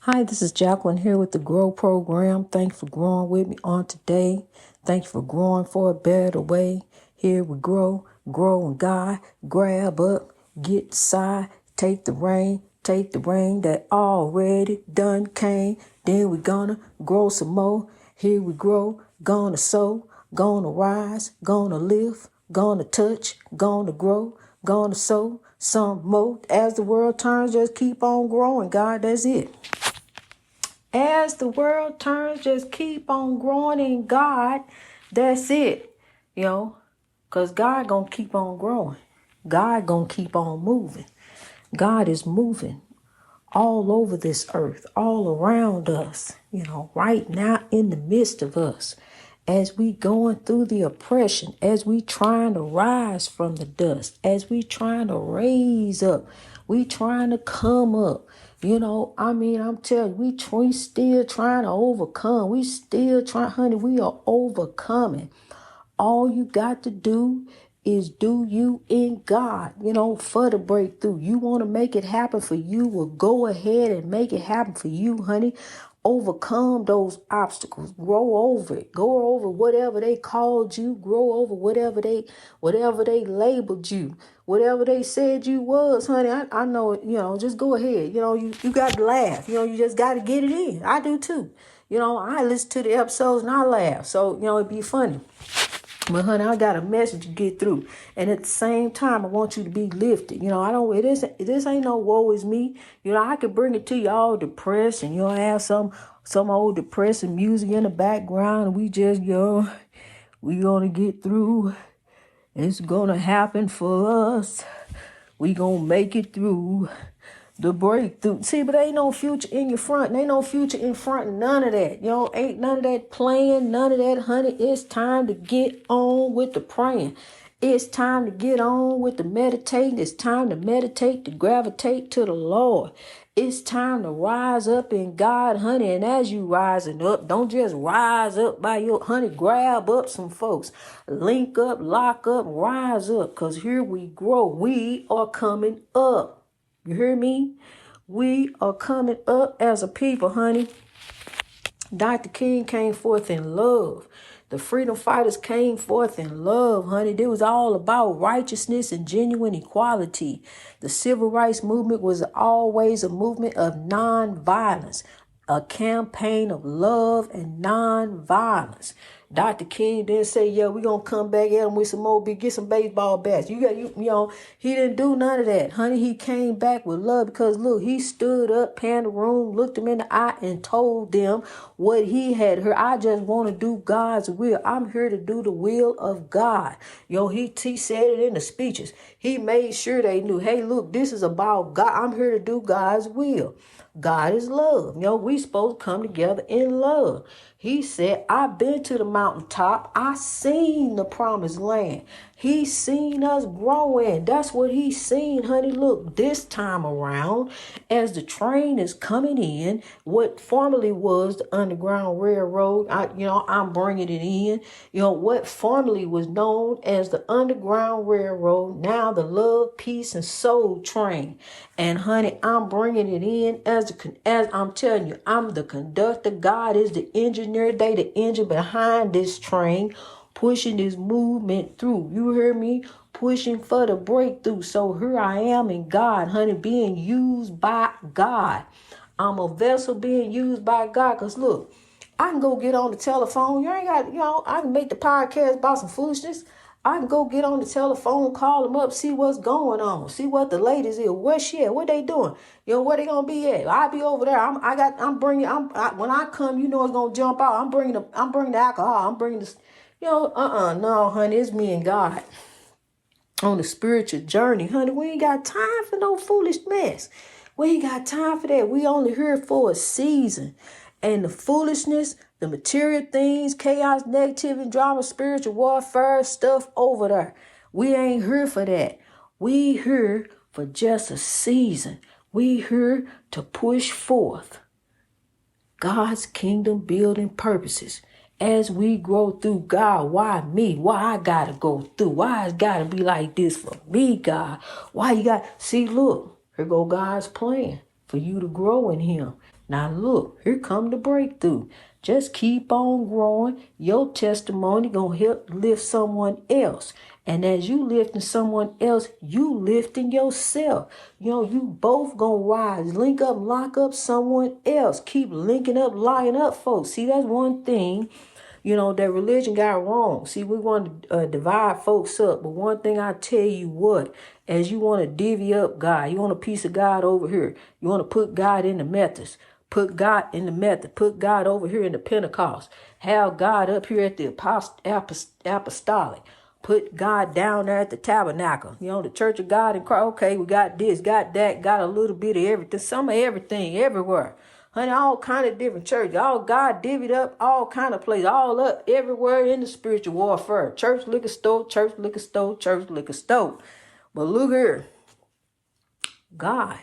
Hi, this is Jacqueline here with the Grow Program. Thank you for growing with me on today. Thank you for growing for a better way. Here we grow in God, grab up, get side, take the rain that already done came. Then we gonna grow some more. Here we grow, gonna sow, gonna rise, gonna live, gonna touch, gonna grow, gonna sow some more. As the world turns, just keep on growing, God, that's it. As the world turns, just keep on growing in God. That's it. Because God gonna keep on growing. God gonna keep on moving. God is moving all over this earth, all around us, right now in the midst of us. As we going through the oppression, as we trying to rise from the dust, as we trying to raise up, we trying to come up. I'm telling you, we still trying to overcome. We still trying, honey, we are overcoming. All you got to do is do you in God, for the breakthrough. You want to make it happen for you, well, go ahead and make it happen for you, honey. Overcome those obstacles. Grow over it. Go over whatever they called you. Grow over whatever they labeled you. Whatever they said you was, honey. I know it, just go ahead. You got to laugh. You just got to get it in. I do too. I listen to the episodes and I laugh. So, it'd be funny. But honey, I got a message to get through, and at the same time, I want you to be lifted. This ain't no woe is me. I could bring it to you all depressed, and you'll have some old depressing music in the background, and we just we gonna get through. It's gonna happen for us. We gonna make it through the breakthrough. See, but ain't no future in your front. Ain't no future in front. None of that. Ain't none of that playing. None of that, honey. It's time to get on with the praying. It's time to get on with the meditating. It's time to meditate, to gravitate to the Lord. It's time to rise up in God, honey. And as you rising up, don't just rise up by your, honey, grab up some folks. Link up, lock up, rise up. Because here we grow. We are coming up. You hear me? We are coming up as a people, honey. Dr. King came forth in love. The freedom fighters came forth in love, honey. It was all about righteousness and genuine equality. The civil rights movement was always a movement of nonviolence, a campaign of love and nonviolence. Dr. King didn't say, yeah, we're going to come back at him with some more, get some baseball bats. He didn't do none of that. Honey, he came back with love because, look, he stood up, panned the room, looked them in the eye and told them what he had heard. I just want to do God's will. I'm here to do the will of God. He said it in the speeches. He made sure they knew, hey, look, this is about God. I'm here to do God's will. God is love. We supposed to come together in love. He said, I've been to the mountaintop. I seen the promised land. He seen us growing. That's what he seen, honey. Look, this time around, as the train is coming in, what formerly was the Underground Railroad, I'm bringing it in. What formerly was known as the Underground Railroad, now the Love, Peace, and Soul Train. And honey, I'm bringing it in as I'm telling you, I'm the conductor. God is the engineer. They the engine behind this train, pushing this movement through. You hear me? Pushing for the breakthrough. So here I am in God, honey, being used by God. I'm a vessel being used by God. Because look, I can go get on the telephone. You ain't got, I can make the podcast about some foolishness. I can go get on the telephone, call them up, see what's going on, see what the ladies is, where she at, what they doing, where they gonna be at. I'll be over there. When I come, it's gonna jump out. I'm bringing the alcohol. I'm bringing the, no, honey, it's me and God on the spiritual journey, honey. We ain't got time for no foolish mess. We ain't got time for that. We only here for a season. And the foolishness, the material things, chaos, negativity, drama, spiritual warfare, stuff over there. We ain't here for that. We here for just a season. We here to push forth God's kingdom building purposes. As we grow through God, why me? Why I gotta go through? Why it's gotta be like this for me, God? Why you got, see, look, here go God's plan. for you to grow in him. Now look, here come the breakthrough. Just keep on growing. Your testimony gonna help lift someone else. And as you lifting someone else, you lifting yourself. You both gonna rise. Link up, lock up someone else. Keep linking up, lying up, folks. See, that's one thing, that religion got wrong. See, we want to divide folks up. But one thing I tell you what, as you want to divvy up God, you want a piece of God over here. You want to put God in the Methodist. Put God in the method. Put God over here in the Pentecost. Have God up here at the apostolic. Put God down there at the tabernacle. The Church of God and Christ. Okay, we got this, got that, got a little bit of everything. Some of everything, everywhere. Honey, all kind of different churches. All God divvied up, all kind of places. All up everywhere in the spiritual warfare. Church, liquor store, church, liquor store, church, liquor store. But look here. God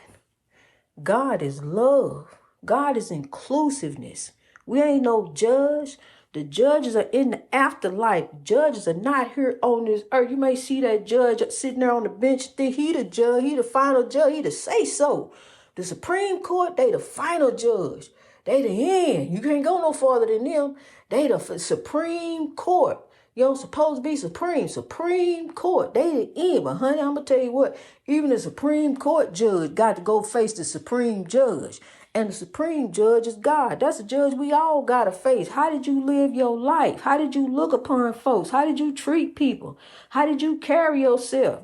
is love. God is inclusiveness. We ain't no judge. The judges are in the afterlife. Judges are not here on this earth. You may see that judge sitting there on the bench, think he the judge, he the final judge, he the say so. The Supreme Court, they the final judge. They the end. You can't go no farther than them. They the Supreme Court. Supposed to be Supreme Court. They the end. But honey, I'm going to tell you what, even the Supreme Court judge got to go face the Supreme Judge. And the Supreme Judge is God. That's a judge we all got to face. How did you live your life? How did you look upon folks? How did you treat people? How did you carry yourself?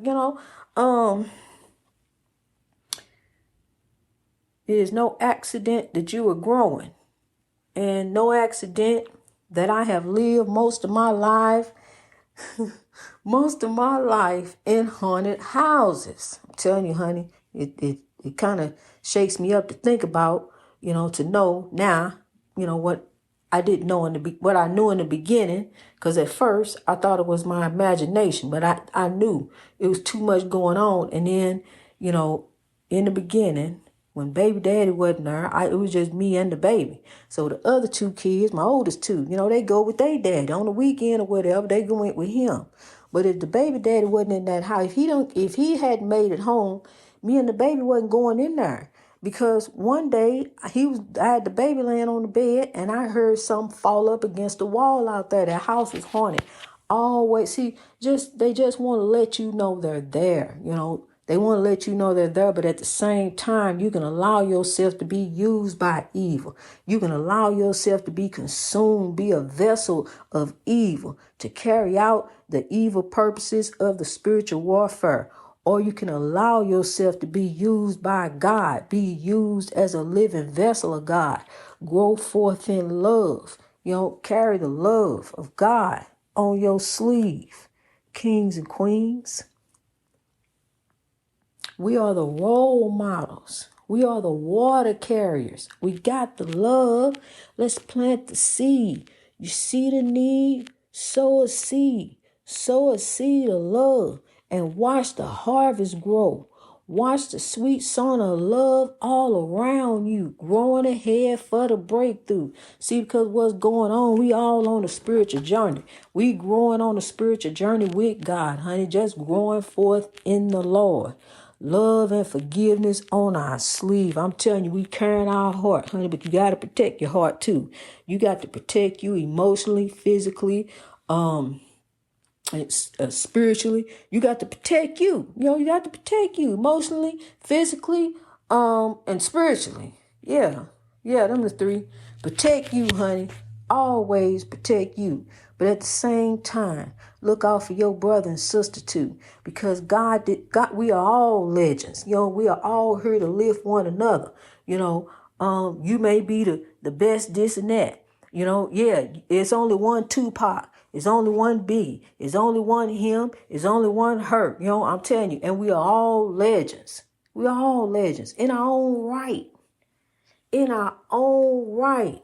It is no accident that you are growing. And no accident that I have lived most of my life in haunted houses. I'm telling you, honey, it kind of shakes me up to think about, to know now, what I didn't know what I knew in the beginning, because at first I thought it was my imagination, but I knew it was too much going on. And then, in the beginning, when baby daddy wasn't there, it was just me and the baby. So the other two kids, my oldest two, they go with their daddy on the weekend or whatever. They go in with him. But if the baby daddy wasn't in that house, if he hadn't made it home, me and the baby wasn't going in there. Because one day I had the baby laying on the bed and I heard something fall up against the wall out there. That house was haunted. Always, see, they just want to let you know they're there. They want to let you know they're there, but at the same time, you can allow yourself to be used by evil. You can allow yourself to be consumed, be a vessel of evil, to carry out the evil purposes of the spiritual warfare. Or you can allow yourself to be used by God, be used as a living vessel of God, grow forth in love. Carry the love of God on your sleeve. Kings and queens, we are the role models. We are the water carriers. We got the love. Let's plant the seed. You see the need? Sow a seed. Sow a seed of love and watch the harvest grow. Watch the sweet song of love all around you, growing ahead for the breakthrough. See, because what's going on, we all on a spiritual journey. We growing on a spiritual journey with God, honey, just growing forth in the Lord. Love and forgiveness on our sleeve. I'm telling you, we carrying our heart, honey, but you got to protect your heart too. You got to protect you emotionally, physically, spiritually. You got to protect you. You got to protect you emotionally, physically, and spiritually. Yeah, them the three. Protect you, honey. Always protect you. But at the same time, look out for your brother and sister too. Because God, we are all legends. We are all here to lift one another. You may be the best this and that. It's only one Tupac. It's only one Biggie. It's only one him. It's only one her. I'm telling you. And we are all legends. We are all legends in our own right. In our own right.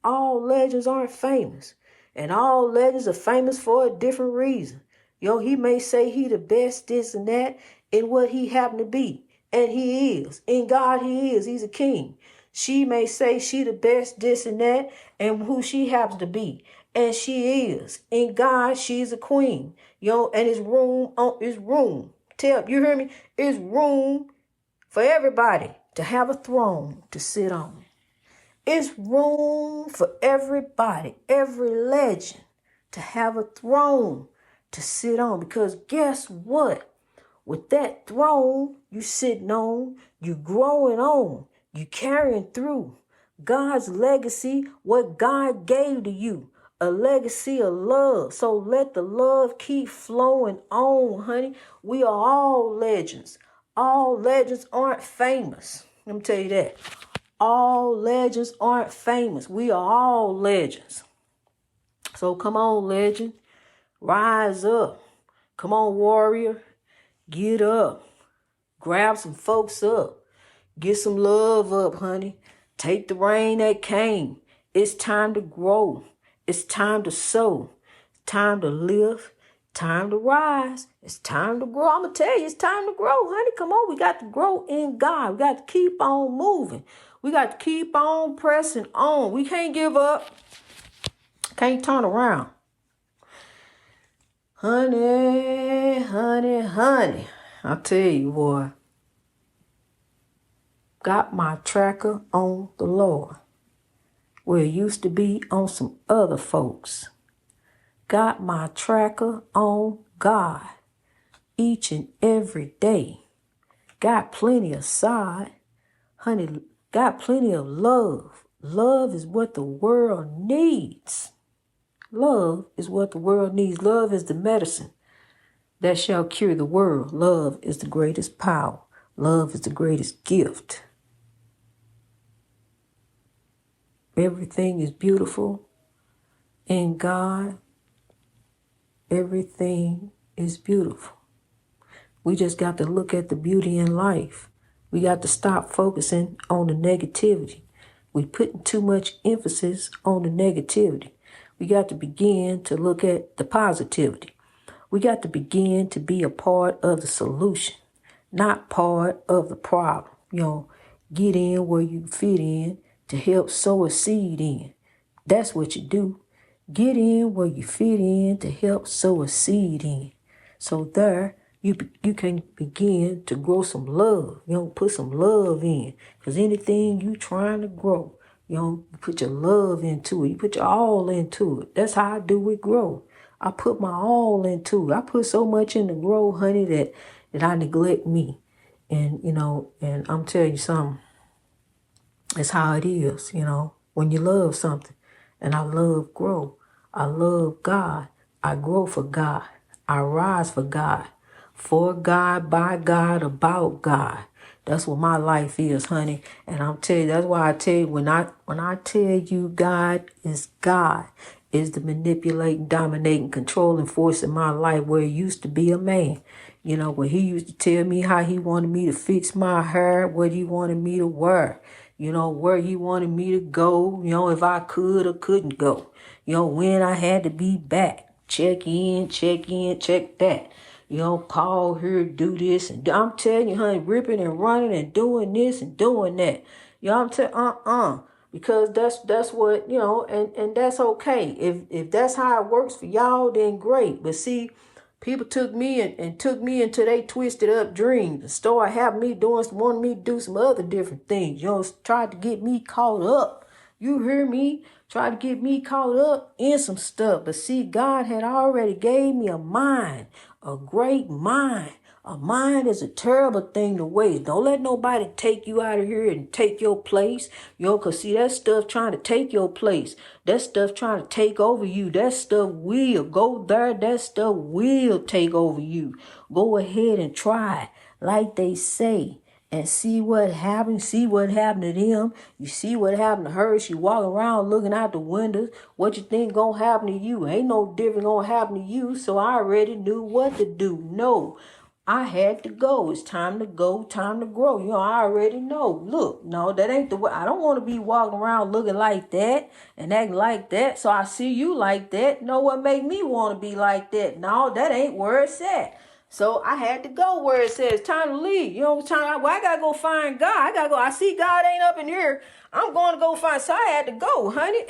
All legends aren't famous. And all legends are famous for a different reason. He may say he the best this and that in what he happened to be. And he is. In God he is. He's a king. She may say she the best this and that and who she happens to be. And she is. In God she's a queen. And it's room. You hear me? It's room for everybody to have a throne to sit on. It's room for everybody, every legend to have a throne to sit on. Because guess what? With that throne you sitting on, you growing on, you carrying through God's legacy, what God gave to you, a legacy of love. So let the love keep flowing on, honey. We are all legends. All legends aren't famous. Let me tell you that. All legends aren't famous. We are all legends. So come on, legend. Rise up. Come on, warrior. Get up. Grab some folks up. Get some love up, honey. Take the rain that came. It's time to grow. It's time to sow. Time to live. Time to rise. It's time to grow. I'm going to tell you, it's time to grow, honey. Come on. We got to grow in God. We got to keep on moving. We got to keep on pressing on. We can't give up. Can't turn around. Honey, honey, honey. I tell you, boy. Got my tracker on the Lord, where it used to be on some other folks. Got my tracker on God each and every day. Got plenty aside, honey, got plenty of love. Love is what the world needs. Love is what the world needs. Love is the medicine that shall cure the world. Love is the greatest power. Love is the greatest gift. Everything is beautiful in God. Everything is beautiful. We just got to look at the beauty in life. We got to stop focusing on the negativity. We putting too much emphasis on the negativity. We got to begin to look at the positivity. We got to begin to be a part of the solution, not part of the problem. Get in where you fit in to help sow a seed in. That's what you do. Get in where you fit in to help sow a seed in. So there you can begin to grow some love. Put some love in. Because anything you trying to grow, you put your love into it. You put your all into it. That's how I do with grow. I put my all into it. I put so much in the grow, honey, that I neglect me. And, and I'm telling you something. It's how it is, when you love something. And I love grow. I love God. I grow for God. I rise for God. For God, by God, about God. That's what my life is, honey. And I'm telling you, that's why I tell you, when I tell you God, is the manipulating, dominating, controlling force in my life, where it used to be a man. When he used to tell me how he wanted me to fix my hair, what he wanted me to wear, where he wanted me to go, if I could or couldn't go, when I had to be back, check in, check that, call here, do this. And I'm telling you, honey, ripping and running and doing this and doing that. I'm telling because that's what, and that's okay. If that's how it works for y'all, then great. But see, people took me and took me into they twisted up dreams and started having me wanting me to do some other different things. Tried to get me caught up. You hear me? Tried to get me caught up in some stuff. But see, God had already gave me a mind, a great mind. A mind is a terrible thing to waste. Don't let nobody take you out of here and take your place. Cause see, that stuff trying to take your place. That stuff trying to take over you. That stuff will go there. That stuff will take over you. Go ahead and try, like they say, and see what happens. See what happened to them. You see what happened to her. She walking around looking out the windows. What you think gonna happen to you? Ain't no different gonna happen to you. So I already knew what to do. No. I had to go. It's time to go, time to grow. I already know. Look, no, that ain't the way. I don't want to be walking around looking like that and acting like that. So I see you like that. Know what make me want to be like that? No, that ain't where it's at. So I had to go where it says time to leave. I gotta go find God. I gotta go. I see God ain't up in here. I'm going to go find. So I had to go, honey.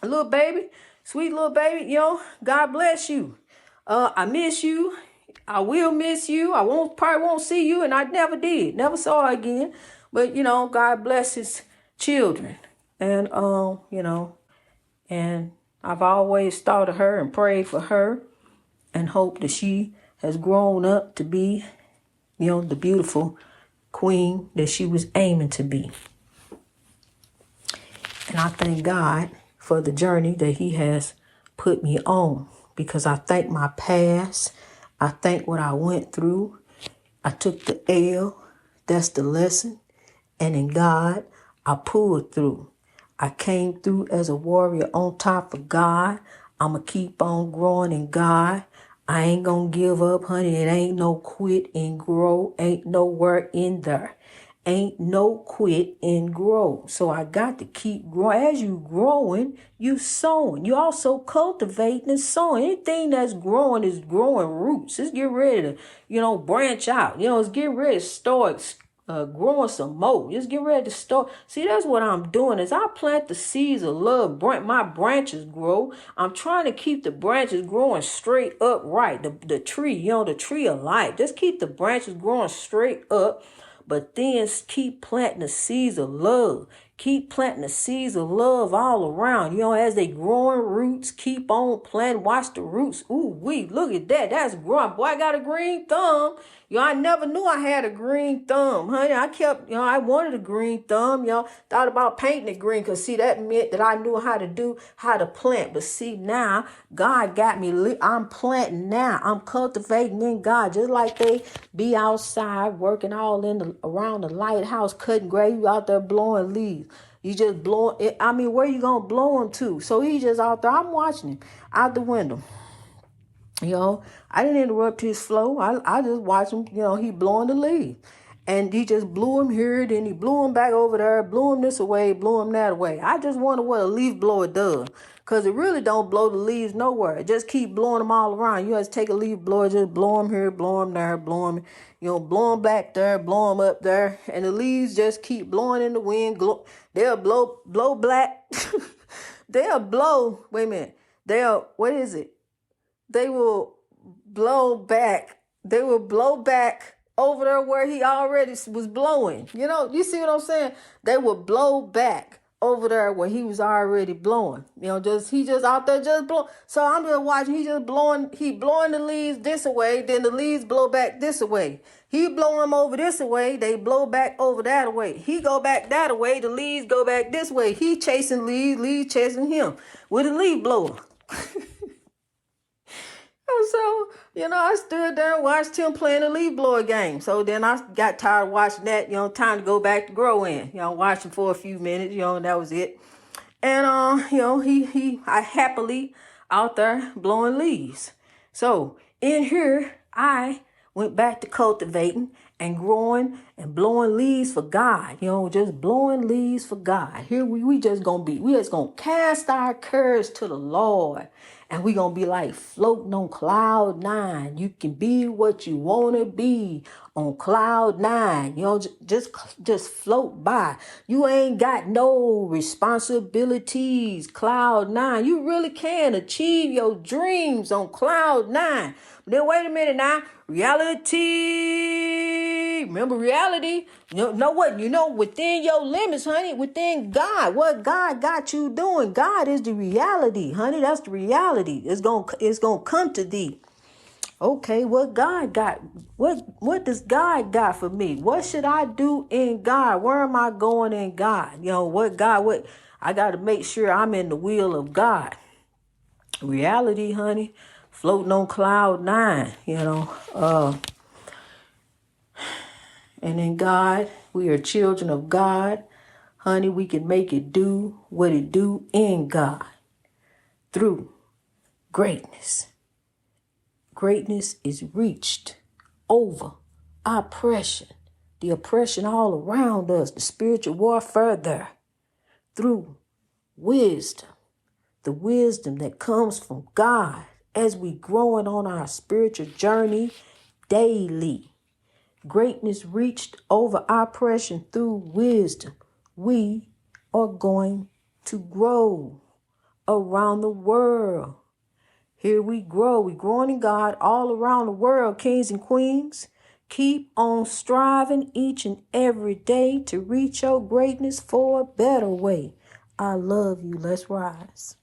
Little baby, sweet little baby. God bless you. I miss you. I will miss you. Probably won't see you, and I never did. Never saw her again. But, God bless his children. And, and I've always thought of her and prayed for her and hope that she has grown up to be, the beautiful queen that she was aiming to be. And I thank God for the journey that he has put me on, because I thank my past. I thank what I went through. I took the L. That's the lesson. And in God, I pulled through. I came through as a warrior on top of God. I'm going to keep on growing in God. I ain't going to give up, honey. It ain't no quit and grow. Ain't nowhere in there. Ain't no quit and grow. So I got to keep growing. As you growing, you sowing. You also cultivating and sowing. Anything that's growing is growing roots. It's getting ready to, branch out. It's getting ready to start growing some more. Just get ready to start. See, that's what I'm doing is I plant the seeds of love. My branches grow. I'm trying to keep the branches growing straight up right. The tree, the tree of life. Just keep the branches growing straight up. But then keep planting the seeds of love. Keep planting the seeds of love all around. As they growing roots, keep on planting. Watch the roots. Ooh, look at that. That's growing. Boy, I got a green thumb. I never knew I had a green thumb, honey. I kept, I wanted a green thumb. Thought about painting it green because, see, that meant that I knew how to plant. But see, now God got me. I'm planting now. I'm cultivating in God. Just like they be outside working all around the lighthouse, cutting grass. You out there blowing leaves. You just blowing it. I mean, where you going to blow him to? So he just out there. I'm watching him out the window. I didn't interrupt his flow. I just watched him, he blowing the leaf. And he just blew him here, then he blew him back over there, blew him this away, blew him that away. I just wonder what a leaf blower does. Because it really don't blow the leaves nowhere. It just keep blowing them all around. You have to take a leaf blower, just blow them here, blow them there, blow them, blow them back there, blow them up there. And the leaves just keep blowing in the wind. They'll blow black. They'll blow, wait a minute. What is it? They will blow back. They will blow back over there where he already was blowing. You see what I'm saying? They will blow back over there where he was already blowing. He just out there just blowing. So I'm just watching. He blowing the leaves this way. Then the leaves blow back this way. He blow them over this way. They blow back over that way. He go back that way. The leaves go back this way. He chasing leaves chasing him with a leaf blower. So, I stood there and watched him playing the leaf blower game. So then I got tired of watching that, time to go back to grow in. Watch him for a few minutes, and that was it. And, I happily out there blowing leaves. So in here, I went back to cultivating and growing and blowing leaves for God. Just blowing leaves for God. Here we just gonna cast our cares to the Lord. And we gonna be like floating on cloud 9. You can be what you wanna be on cloud 9. Just float by. You ain't got no responsibilities. Cloud 9. You really can achieve your dreams on cloud 9. But then wait a minute now. Reality. Remember reality? Know what? Within your limits, honey, within God, what God got you doing. God is the reality, honey. That's the reality. It's gonna come to thee. Okay, what God got? What does God got for me? What should I do in God? Where am I going in God? What I got to make sure I'm in the will of God. Reality, honey. Floating on cloud 9, and in God, we are children of God. Honey, we can make it do what it do in God through greatness. Greatness is reached over oppression, the oppression all around us, the spiritual warfare there, through wisdom, the wisdom that comes from God as we growing on our spiritual journey daily. Greatness reached over oppression through wisdom. We are going to grow around the world Here we grow. We growing in God all around the world, kings and queens. Keep on striving each and every day to reach your greatness for a better way. I love you. Let's rise.